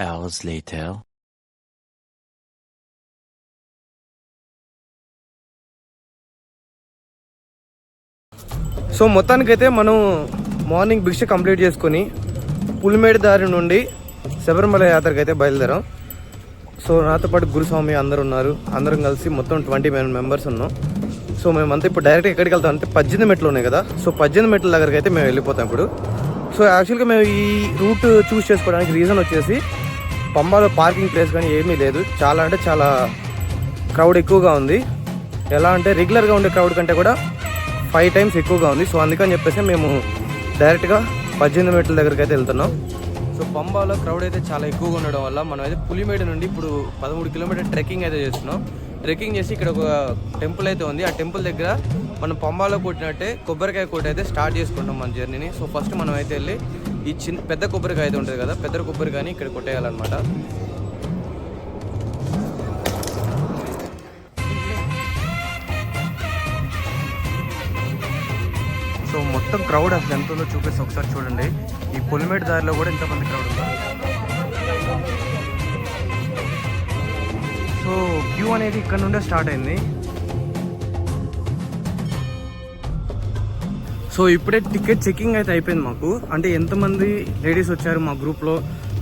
hours later. So మొత్తానికైతే మనం morning భిక్ష కంప్లీట్ చేసుకొని పులిమేడు దారి నుండి శబరిమల యాత్రకి అయితే బయలుదేరాం. సో నాతో పాటు గురుస్వామి అందరు ఉన్నారు. అందరం కలిసి మొత్తం 20 మెంబర్స్ ఉన్నాం. సో మేమంతా ఇప్పుడు డైరెక్ట్ ఎక్కడికి వెళ్తాం అంటే 18 మెట్లు ఉన్నాయి కదా, సో 18 మెట్ల దగ్గరికి అయితే మేము వెళ్ళిపోతాం ఇప్పుడు. సో యాక్చువల్గా మేము ఈ రూట్ చూస్ చేసుకోవడానికి రీజన్ వచ్చేసి పంబాలో పార్కింగ్ ప్లేస్ కానీ ఏమీ లేదు. చాలా అంటే చాలా క్రౌడ్ ఎక్కువగా ఉంది. ఎలా అంటే రెగ్యులర్గా ఉండే క్రౌడ్ కంటే కూడా 5 times ఎక్కువగా ఉంది. సో అందుకని చెప్పేసి మేము డైరెక్ట్గా 18 మెట్ల దగ్గరికి అయితే వెళ్తున్నాం. సో పంబాలో క్రౌడ్ అయితే చాలా ఎక్కువగా ఉండడం వల్ల మనం అయితే పులిమేడు నుండి ఇప్పుడు 13 కిలోమీటర్ ట్రెక్కింగ్ అయితే చేస్తున్నాం. ట్రెక్కింగ్ చేసి ఇక్కడ ఒక టెంపుల్ అయితే ఉంది. ఆ టెంపుల్ దగ్గర మనం పంబాలో కొట్టినట్టే కొబ్బరికాయ కొట్టి అయితే స్టార్ట్ చేసుకుంటాం మన జర్నీని. సో ఫస్ట్ మనం అయితే వెళ్ళి ఈ పెద్ద కొబ్బరికాయ అయితే ఉంటుంది కదా, పెద్ద కొబ్బరికాయని ఇక్కడ కొట్టేయాలన్నమాట. సో మొత్తం క్రౌడ్ అసలు ఎంత ఉందో చూపిస్తే ఒకసారి చూడండి. ఈ పులిమేడు దారిలో కూడా ఎంతమంది క్రౌడ్ ఉన్నారు. సో క్యూ అనేది ఇక్కడ నుండే స్టార్ట్ అయింది. సో ఇప్పుడే టికెట్ చెకింగ్ అయితే అయిపోయింది మాకు. అంటే ఎంతమంది లేడీస్ వచ్చారు మా గ్రూప్లో,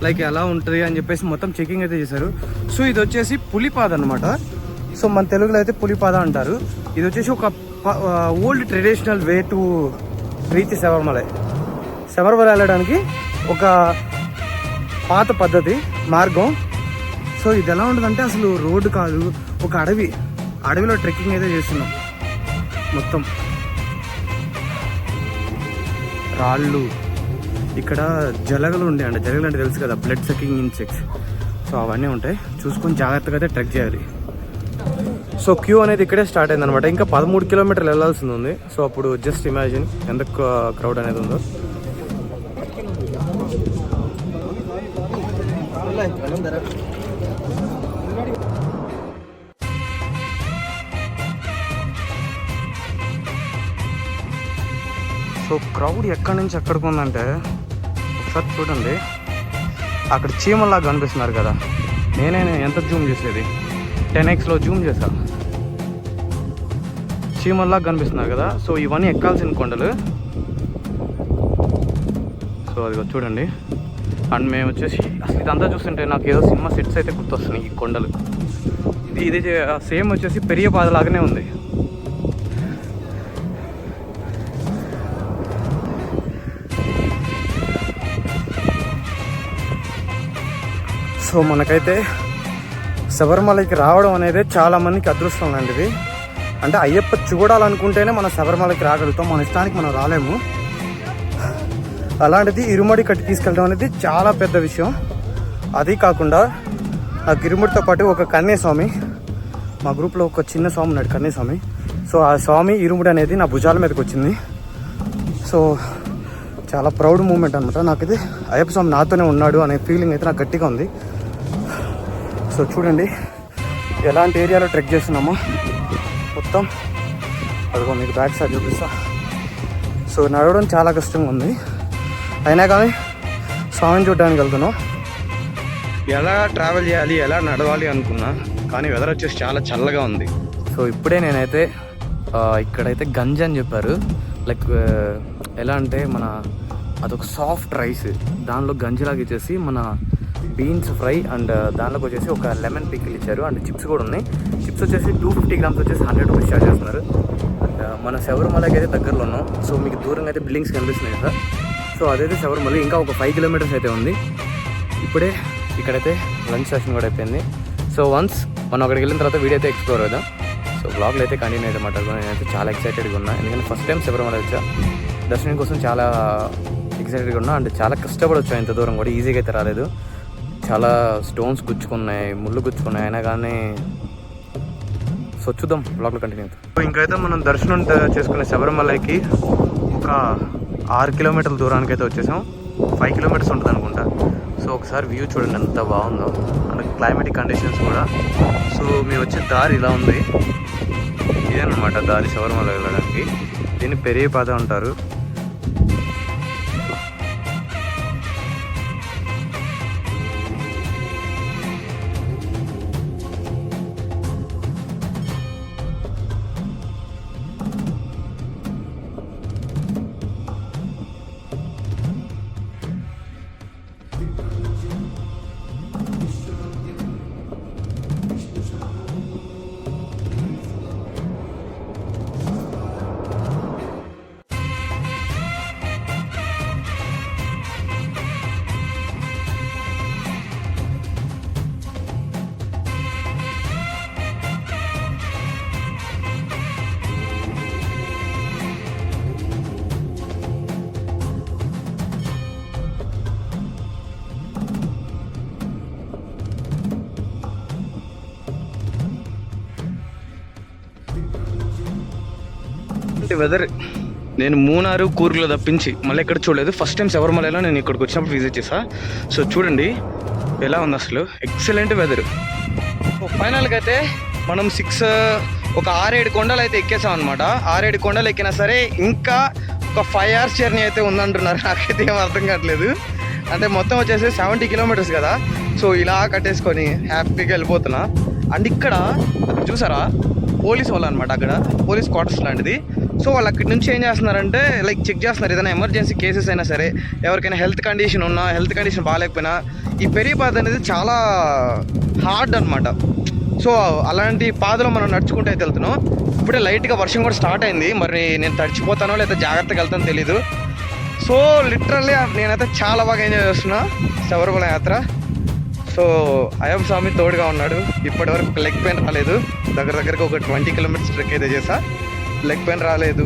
లైక్ ఎలా ఉంటుంది అని చెప్పేసి మొత్తం చెకింగ్ అయితే చేశారు. సో ఇది వచ్చేసి పులిపాద అనమాట. సో మన తెలుగులో అయితే పులిపాద అంటారు. ఇది వచ్చేసి ఒక old traditional way to reach Sabarimala. Sabarimala వెళ్ళడానికి ఒక పాత పద్ధతి మార్గం. సో ఇది ఎలా ఉంటుందంటే అసలు రోడ్డు కాదు, ఒక అడవిలో ట్రెక్కింగ్ అయితే చేస్తున్నాం. మొత్తం రాళ్ళు, ఇక్కడ జలగలు ఉండేయండి. జలగలు అంటే తెలుసు కదా, బ్లడ్ సకింగ్ ఇన్సెక్ట్స్. సో అవన్నీ ఉంటాయి, చూసుకొని జాగ్రత్తగా అయితే ట్రెక్ చేయాలి. సో క్యూ అనేది ఇక్కడే స్టార్ట్ అయింది అనమాట. ఇంకా 13 కిలోమీటర్లు వెళ్ళాల్సింది ఉంది. సో అప్పుడు జస్ట్ ఇమాజిన్ ఎంత క్రౌడ్ అనేది ఉందో. సో క్రౌడ్ ఎక్కడి నుంచి ఎక్కడికి ఉందంటే ఒకసారి చూడండి. అక్కడ చీమల్లాగా కనిపిస్తున్నారు కదా, నేనే ఎంత జూమ్ చేసేది 10x జూమ్ చేశా. చీమల్లాగా కనిపిస్తున్నారు కదా. సో ఇవన్నీ ఎక్కాల్సిన కొండలు. సో అది చూడండి. అండ్ మేము వచ్చేసి అసలు ఇదంతా చూస్తుంటే నాకు ఏదో సినిమా సెట్స్ అయితే గుర్తొస్తున్నాయి. ఈ కొండలు ఇది సేమ్ వచ్చేసి పెరియ పాదలాగానే ఉంది. సో మనకైతే శబరిమలకి రావడం అనేది చాలా మందికి అదృష్టం లాంటిది. అంటే అయ్యప్ప చూడాలనుకుంటేనే మనం శబరిమలకి రాగలుగుతాం, మన ఇష్టానికి మనం రాలేము. అలాంటిది ఇరుముడి కట్టి తీసుకెళ్ళడం అనేది చాలా పెద్ద విషయం. అది కాకుండా ఆ ఇరుముడితో పాటు ఒక కన్యస్వామి, మా గ్రూప్లో ఒక చిన్న స్వామి ఉన్నాడు కన్యస్వామి. సో ఆ స్వామి ఇరుముడి అనేది నా భుజాల మీదకి వచ్చింది. సో చాలా ప్రౌడ్ మూమెంట్ అనమాట. నాకైతే అయ్యప్ప స్వామి నాతోనే ఉన్నాడు అనే ఫీలింగ్ అయితే నాకు గట్టిగా ఉంది. సో చూడండి ఎలాంటి ఏరియాలో ట్రెక్ చేస్తున్నామో మొత్తం. అదిగో మీకు బ్యాక్ సైడ్ చూపిస్తా. సో నడవడం చాలా కష్టంగా ఉంది, అయినా కానీ స్వామిని చూడడానికి వెళ్తున్నాం. ఎలా ట్రావెల్ చేయాలి, ఎలా నడవాలి అనుకున్నా, కానీ వెదర్ వచ్చేసి చాలా చల్లగా ఉంది. సో ఇప్పుడే నేనైతే ఇక్కడైతే గంజి అని చెప్పారు. లైక్ ఎలా అంటే అదొక సాఫ్ట్ రైస్, దానిలో గంజిలాగా ఇచ్చేసి మన బీన్స్ ఫ్రై అండ్ దానిలోకి వచ్చేసి ఒక లెమన్ పికిల్ ఇచ్చారు. అండ్ చిప్స్ కూడా ఉన్నాయి. చిప్స్ వచ్చేసి 250 grams వచ్చేసి 100 rupees చార్జ్ చేస్తున్నారు. అండ్ మన శబరిమలకి అయితే దగ్గరలో ఉన్నాం. సో మీకు దూరంగా అయితే బిల్డింగ్స్ కనిపిస్తున్నాయి కదా. సో అదైతే శబరిమల ఇంకా ఒక 5 kilometers అయితే ఉంది. ఇప్పుడే ఇక్కడైతే లంచ్ సెషన్ కూడా అయిపోయింది. సో వన్స్ మనం అక్కడికి వెళ్ళిన తర్వాత వీడియో అయితే ఎక్స్ప్లోర్ అవుదాం. సో బ్లాగ్లో అయితే కంటిన్యూ అయితే మాట్లాడుకుని నేనైతే చాలా ఎక్సైటెడ్గా ఉన్నా. ఎందుకంటే ఫస్ట్ టైం శబరిమల వచ్చా, దర్శనం కోసం చాలా ఎక్సైటెడ్గా ఉన్నా. అండ్ చాలా కష్టపడి వచ్చాను, ఇంత దూరం కూడా ఈజీగా అయితే రాలేదు. చాలా స్టోన్స్ గుచ్చుకున్నాయి, ముళ్ళు గుచ్చుకున్నాయి, అయినా కానీ సో చూద్దాం బ్లాగ్లో కంటిన్యూ అవుతాం. ఇంకైతే మనం దర్శనం చేసుకునే శబరిమలకి ఒక 6 kilometers దూరానికి అయితే వచ్చేసాం. 5 kilometers ఉంటుంది అనుకుంటా. సో ఒకసారి వ్యూ చూడండి ఎంత బాగుందో, అండ్ క్లైమేటిక్ కండిషన్స్ కూడా. సో మేము వచ్చే దారి ఇలా ఉంది. ఇదేనమాట దారి శబరిమల వెళ్ళడానికి. దీన్ని పెరియ పాద అంటారు. వెదర్ నేను మూనారు కూర్గులో తప్పించి మళ్ళీ ఎక్కడ చూడలేదు. ఫస్ట్ టైం శబరిమలలో నేను ఇక్కడికి వచ్చినప్పుడు విజిట్ చేసా. సో చూడండి ఎలా ఉంది అసలు, ఎక్సలెంట్ వెదర్. ఫైనల్గా అయితే మనం ఒక 6-7 కొండలు అయితే ఎక్కేసాం అనమాట. 6-7 కొండలు ఎక్కినా సరే ఇంకా ఒక 5 hours జర్నీ అయితే ఉందంటున్నారు. నాకైతే ఏం అర్థం కావట్లేదు. అంటే మొత్తం వచ్చేసి 70 kilometers కదా. సో ఇలా కట్టేసుకొని హ్యాపీగా వెళ్ళిపోతున్నా. అండ్ ఇక్కడ చూసారా పోలీస్ వాళ్ళు అనమాట, అక్కడ పోలీస్ క్వార్టర్స్ లాంటిది. సో వాళ్ళు అక్కడి నుంచి ఏం చేస్తున్నారంటే లైక్ చెక్ చేస్తున్నారు ఏదైనా ఎమర్జెన్సీ కేసెస్ అయినా సరే, ఎవరికైనా హెల్త్ కండిషన్ బాగాలేకపోయినా. ఈ పెరిగిపాత అనేది చాలా హార్డ్ అనమాట. సో అలాంటి పాదలో మనం నడుచుకుంటూ అయితే వెళ్తున్నాం. ఇప్పుడే లైట్గా వర్షం కూడా స్టార్ట్ అయింది. మరి నేను తడిచిపోతానో లేదా జాగ్రత్తగా వెళ్తానో తెలీదు. సో లిటరల్లీ నేనైతే చాలా బాగా ఎంజాయ్ చేస్తున్నా శబరిమల యాత్ర. సో అయ్యప్ప స్వామి తోడుగా ఉన్నాడు. ఇప్పటి వరకు ఒక లెగ్ పెయిన్ రాలేదు. దగ్గరకు ఒక 20 kilometers ట్రెక్ అయితే చేసా. లెగ్ పెయిన్ రాలేదు,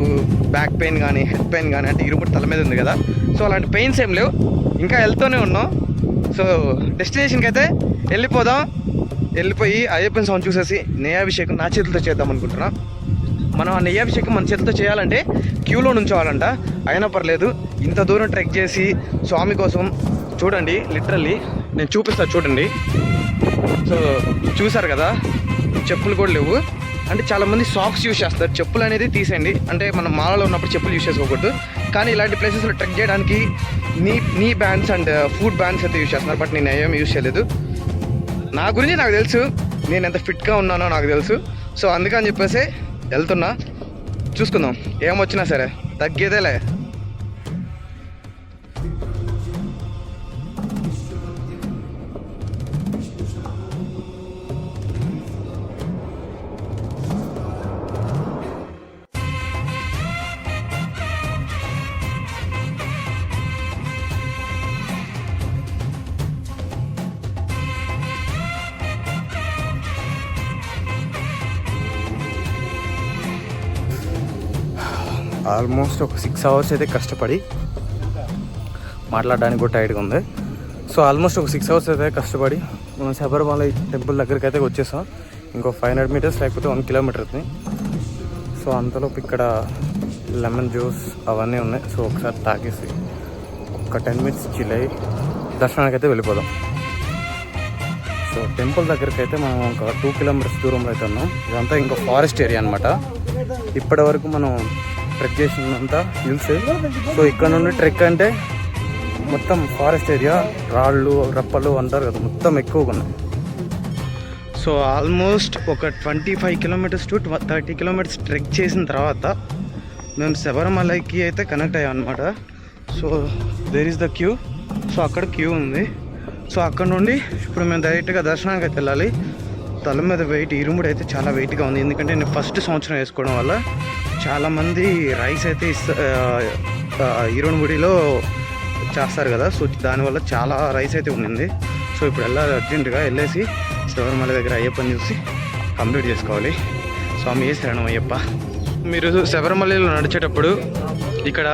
బ్యాక్ పెయిన్ కానీ హెడ్ పెయిన్ కానీ, అంటే ఇరుముడు తల మీద ఉంది కదా. సో అలాంటి పెయిన్స్ ఏం లేవు, ఇంకా వెళ్తూనే ఉన్నాం. సో డెస్టినేషన్కి అయితే వెళ్ళిపోయి అయ్యప్పని స్వామి చూసేసి నెయ్యాభిషేకం నా చేతులతో చేద్దాం అనుకుంటున్నా. మనం ఆ నెయ్యాభిషేకం మన చేతితో చేయాలంటే క్యూలో నుంచోవాలంట. అయినా పర్లేదు, ఇంత దూరం ట్రెక్ చేసి స్వామి కోసం చూడండి. లిటరల్లీ నేను చూపిస్తా చూడండి. సో చూసారు కదా, చెప్పులు కూడా లేవు. అంటే చాలామంది సాక్స్ యూజ్ చేస్తారు, చెప్పులు అనేది తీసేయండి. అంటే మనం మాలలో ఉన్నప్పుడు చెప్పులు యూజ్ చేసుకోకూడదు. కానీ ఇలాంటి ప్లేసెస్లో ట్రెక్ చేయడానికి నీ బ్యాండ్స్ అండ్ ఫుడ్ బ్యాండ్స్ అయితే యూజ్ చేస్తున్నారు. బట్ నేను ఏమీ యూజ్ చేయలేదు. నా గురించి నాకు తెలుసు, నేను ఎంత ఫిట్గా ఉన్నానో నాకు తెలుసు. సో అందుకని చెప్పేసి వెళ్తున్నా. చూసుకుందాం, ఏమొచ్చినా సరే తగ్గేదేలే. ఆల్మోస్ట్ ఒక 6 hours అయితే కష్టపడి మాట్లాడడానికి కూడా టైట్గా ఉంది. సో ఆల్మోస్ట్ ఒక 6 hours అయితే కష్టపడి మనం శబరిమల టెంపుల్ దగ్గరికి అయితే వచ్చేసాం. ఇంకో 500 meters లేకపోతే 1 kilometer. సో అంతలోపు ఇక్కడ లెమన్ జ్యూస్ అవన్నీ ఉన్నాయి. సో ఒకసారి తాగేసి ఒక 10 minutes చిల్ అయ్యి దర్శనానికి అయితే వెళ్ళిపోదాం. సో టెంపుల్ దగ్గరికి అయితే మనం ఒక 2 kilometers దూరంలో అయితే ఉన్నాం. ఇదంతా ఇంకా ఫారెస్ట్ ఏరియా అనమాట. ఇప్పటి వరకు మనం ట్రెక్ చేసినంత హిల్స్. సో ఇక్కడ నుండి ట్రెక్ అంటే మొత్తం ఫారెస్ట్ ఏరియా, రాళ్ళు రప్పలు అంటారు కదా, మొత్తం ఎక్కువగా ఉన్నాయి. సో ఆల్మోస్ట్ ఒక 25 kilometers to 30 kilometers ట్రెక్ చేసిన తర్వాత మేము శబరిమలకి అయితే కనెక్ట్ అయ్యాం అనమాట. So there is the queue. So అక్కడ క్యూ ఉంది. సో అక్కడ నుండి ఇప్పుడు మేము డైరెక్ట్గా దర్శనానికి అయితే వెళ్ళాలి. తల మీద వెయిట్, ఇరుముడు అయితే చాలా వెయిట్గా ఉంది. ఎందుకంటే నేను ఫస్ట్ సంవత్సరం వేసుకోవడం వల్ల చాలామంది రైస్ అయితే ఇరుముడిలో చేస్తారు కదా. సో దానివల్ల చాలా రైస్ అయితే ఉండింది. సో ఇప్పుడు వెళ్ళాలి, అర్జెంటుగా వెళ్ళేసి శబరిమల దగ్గర అయ్యప్పని చూసి కంప్లీట్ చేసుకోవాలి. స్వామి ఏ శరణం అయ్యప్ప. మీరు శబరిమలలో నడిచేటప్పుడు ఇక్కడ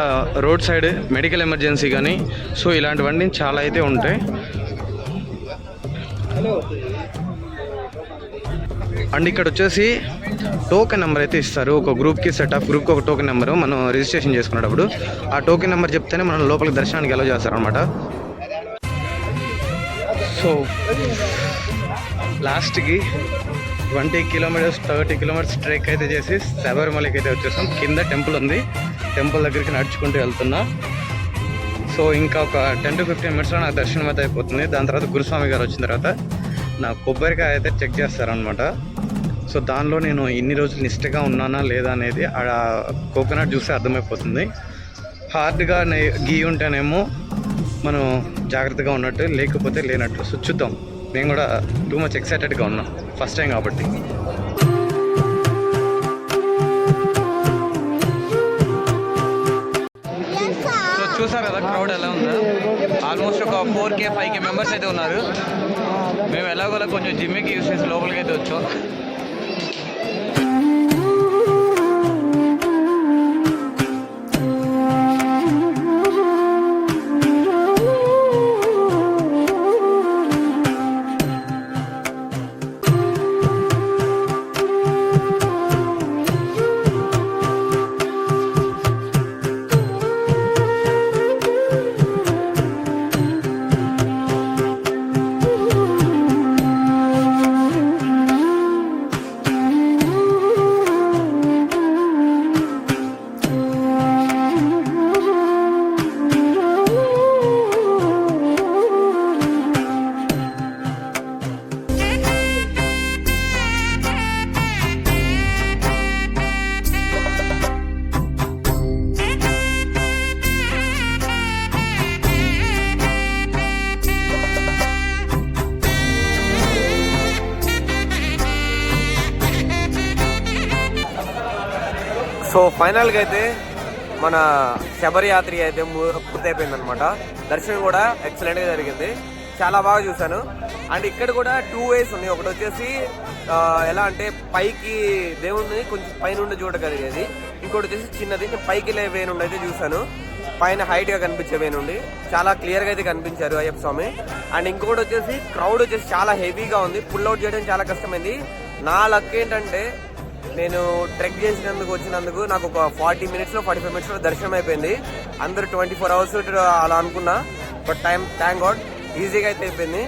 రోడ్ సైడ్ మెడికల్ ఎమర్జెన్సీ కానీ సో ఇలాంటివన్నీ చాలా అయితే ఉంటాయి. అండ్ ఇక్కడ వచ్చేసి టోకెన్ నెంబర్ అయితే ఇస్తారు. ఒక గ్రూప్కి గ్రూప్కి ఒక టోకెన్ నెంబరు మనం రిజిస్ట్రేషన్ చేసుకునేటప్పుడు ఆ టోకెన్ నెంబర్ చెప్తేనే మనం లోపలికి దర్శనానికి అలౌ చేస్తారనమాట. సో లాస్ట్కి 20 kilometers 30 kilometers ట్రెక్ అయితే చేసి శబరిమలకి అయితే వచ్చేసాం. కింద టెంపుల్ ఉంది, టెంపుల్ దగ్గరికి నడుచుకుంటూ వెళ్తున్నా. సో ఇంకా ఒక 10 to 15 minutesలో నాకు దర్శనం అయితే అయిపోతుంది. దాని తర్వాత గురుస్వామి గారు వచ్చిన తర్వాత నా కొబ్బరికాయ అయితే చెక్ చేస్తారనమాట. సో దానిలో నేను ఇన్ని రోజులు నిష్టగా ఉన్నానా లేదా అనేది ఆ కోకోనట్ చూస్తే అర్థమైపోతుంది. హార్డ్గా గీ ఉంటేనేమో మనం జాగ్రత్తగా ఉన్నట్టు, లేకపోతే లేనట్టు. సో చూద్దాం. నేను కూడా టూ మచ్ ఎక్సైటెడ్గా ఉన్నా, ఫస్ట్ టైం కాబట్టి. సో చూసారు కదా క్రౌడ్ ఎలా ఉందో. ఆల్మోస్ట్ ఒక 4K 5K మెంబర్స్ అయితే ఉన్నారు. మేము ఎలాగోలా కొంచెం జిమ్కి యూస్ చేసి లోపలికి అయితే వచ్చాం. సో ఫైనల్గా అయితే మన శబరియాత్రి అయితే పూర్తయిపోయింది అనమాట. దర్శనం కూడా ఎక్సలెంట్గా జరిగింది, చాలా బాగా చూశాను. అండ్ ఇక్కడ కూడా 2 ways ఉన్నాయి. ఒకటి వచ్చేసి ఎలా అంటే పైకి దేవుణ్ణి కొంచెం పైనుండి చూడగలిగేది, ఇంకోటి వచ్చేసి చిన్నది పైకి లే వే నుండి అయితే చూశాను. పైన హైట్ గా కనిపించే వే నుండి చాలా క్లియర్ గా అయితే కనిపించారు అయ్యప్ప స్వామి. అండ్ ఇంకోటి వచ్చేసి క్రౌడ్ వచ్చేసి చాలా హెవీగా ఉంది, పుల్ అవుట్ చేయడం చాలా కష్టమైంది. నా లక్ ఏంటంటే నేను ట్రెక్ చేసినందుకు వచ్చినందుకు నాకు ఒక 40 minutes 45 minutes దర్శనం అయిపోయింది. అందరూ 24 hours అలా అనుకున్నా, బట్ థ్యాంక్ గాడ్ ఈజీగా అయితే అయిపోయింది.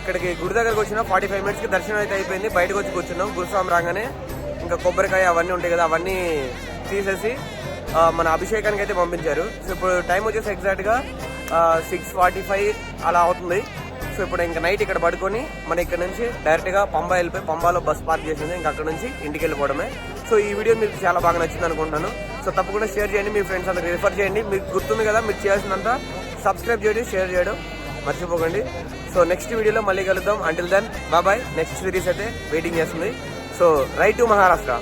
ఇక్కడికి గుడి దగ్గరకు వచ్చిన 45 minutes దర్శనం అయితే అయిపోయింది. బయటకు వచ్చి కూర్చున్నాం. గురుస్వామి రాగానే ఇంకా కొబ్బరికాయ అవన్నీ ఉంటాయి కదా, అవన్నీ తీసేసి మన అభిషేకానికి అయితే పంపించారు. సో ఇప్పుడు టైం వచ్చేసి ఎగ్జాక్ట్గా 6:45 అలా అవుతుంది. సో ఇప్పుడు ఇంకా నైట్ ఇక్కడ పడుకొని మన ఇక్కడ నుంచి డైరెక్ట్గా పంబా వెళ్ళిపోయి పంబాలో బస్ పార్క్ చేసింది, ఇంకా అక్కడ నుంచి ఇంటికి వెళ్ళిపోవడమే. సో ఈ వీడియో మీకు చాలా బాగా నచ్చింది అనుకుంటున్నాను. సో తప్పకుండా షేర్ చేయండి, మీ ఫ్రెండ్స్ అందరికి రిఫర్ చేయండి. మీకు గుర్తుంది కదా, మీరు చేయాల్సినంత సబ్స్క్రైబ్ చేయండి, షేర్ చేయడం మర్చిపోకండి. సో నెక్స్ట్ వీడియోలో మళ్ళీ కలుద్దాం. Until then bye. Next series అయితే వెయిటింగ్ చేస్తుంది. So right to Maharashtra.